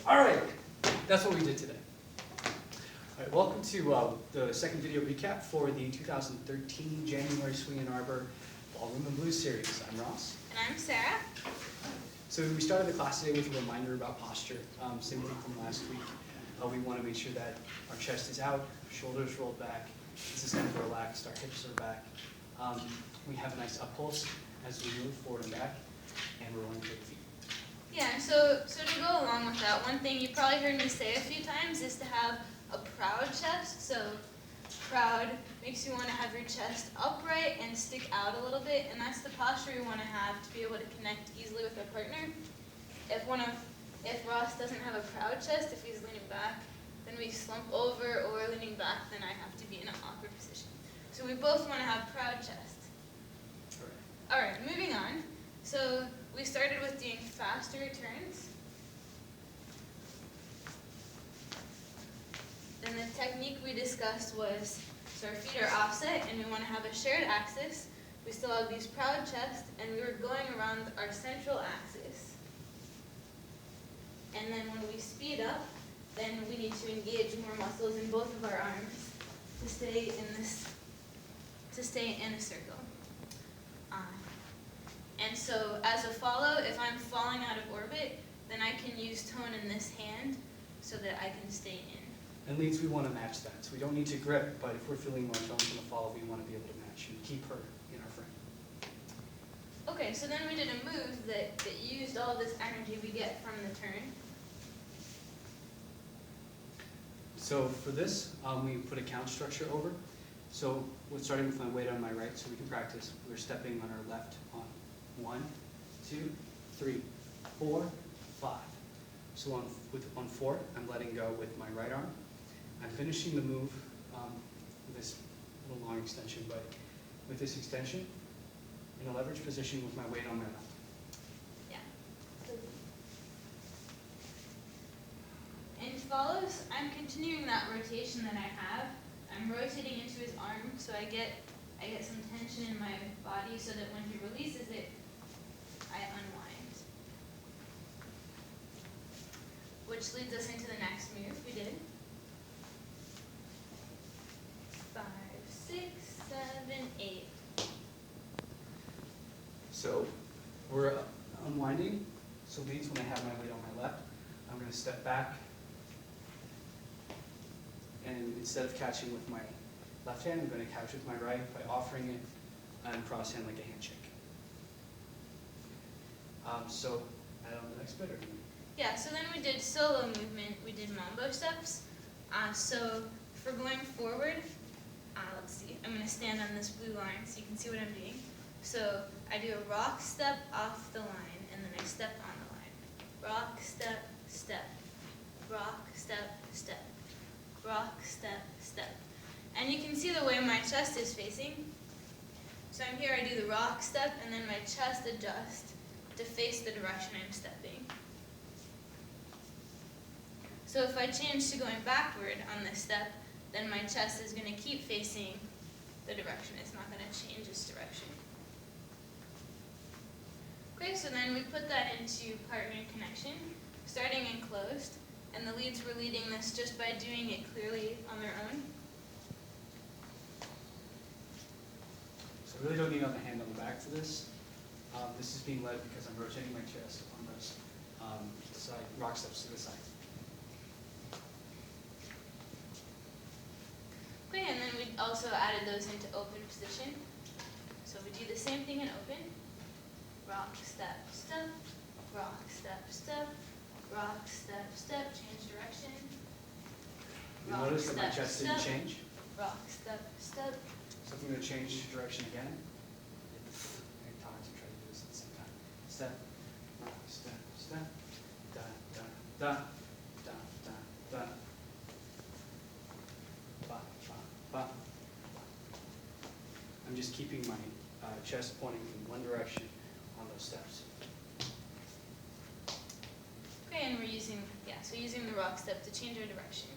All right, that's what we did today. All right, welcome to the second video recap for the 2013 January Swing Ann Arbor Ballroom and Blues series. I'm Ross. And I'm Sarah. So we started the class today with a reminder about posture, same thing from last week. We want to make sure that our chest is out, shoulders rolled back, this is kind of relaxed, our hips are back. We have a nice up pulse as we move forward and back, and we're rolling through the feet. Yeah, so to go along with that, one thing you probably heard me say a few times is to have a proud chest. So proud makes you want to have your chest upright and stick out a little bit, and that's the posture we want to have to be able to connect easily with our partner. If Ross doesn't have a proud chest, if he's leaning back, then we slump over, or leaning back, then I have to be in an awkward position. So we both want to have proud chest. All right, moving on. So we started with doing faster turns. Then the technique we discussed was, so our feet are offset and we want to have a shared axis. We still have these proud chests, and we were going around our central axis. And then when we speed up, then we need to engage more muscles in both of our arms to stay in a circle. And so as a follow, if I'm falling out of orbit, then I can use tone in this hand so that I can stay in. And leads, we want to match that. So we don't need to grip, but if we're feeling more tone from the follow, we want to be able to match and keep her in our frame. Okay, so then we did a move that used all this energy we get from the turn. So for this, we put a count structure over. So we're starting with my weight on my right so we can practice. We're stepping on our left on 1, 2, 3, 4, 5. So on 4, I'm letting go with my right arm. I'm finishing the move with this little long extension, but with this extension, in a leverage position with my weight on my left. Yeah. And follows, I'm continuing that rotation that I have. I'm rotating into his arm, so I get some tension in my body so that when he releases it, I unwind. Which leads us into the next move we did. 5, 6, 7, 8. So we're unwinding. So leads when I have my weight on my left. I'm going to step back. And instead of catching with my left hand, I'm going to catch with my right by offering it and cross hand like a handshake. So add on the next bit. Yeah, so then we did solo movement. We did mambo steps. So for going forward, let's see. I'm going to stand on this blue line so you can see what I'm doing. So I do a rock step off the line, and then I step on the line. Rock, step, step. Rock, step, step. Rock, step, step. And you can see the way my chest is facing. So I'm here, I do the rock step, and then my chest adjusts to face the direction I'm stepping. So if I change to going backward on this step, then my chest is going to keep facing the direction. It's not going to change its direction. Okay, so then we put that into partner connection, starting and closed. And the leads were leading this just by doing it clearly on their own. So I really don't need on the hand on the back for this. This is being led because I'm rotating my chest on those side rock steps to the side. Okay, and then we also added those into open position. So we do the same thing in open. Rock, step, step. Rock, step, step. Rock, step, step, change direction. You notice that my chest didn't change? Rock, step, step. So if I'm going to change direction again, I try to do this at the same time. Step, rock, step, step, da, da, da, da, da, da, ba, ba, ba. I'm just keeping my chest pointing in one direction on those steps. Okay, and we're using the rock step to change our direction.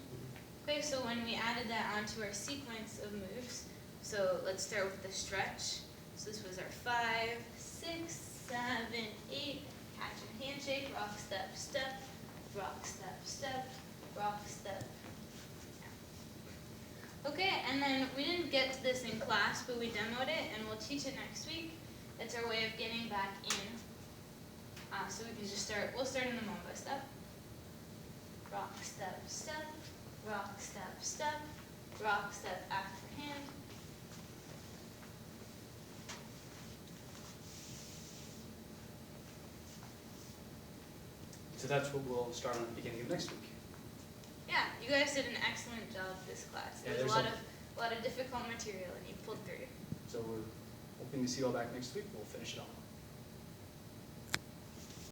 Okay, so when we added that onto our sequence of moves, so let's start with the stretch. So this was our 5, 6, 7, 8, catch and handshake, rock step, step, rock, step, step, rock, step. Okay, and then we didn't get to this in class, but we demoed it, and we'll teach it next week. It's our way of getting back in. So we can just start, we'll start in the mambo step. Rock, step, step, rock, step, step, rock, step, after hand. So that's what we'll start on at the beginning of next week. Yeah, you guys did an excellent job this class. Yeah, There's there's a lot of difficult material, and you pulled through. So we're hoping to see you all back next week. We'll finish it off.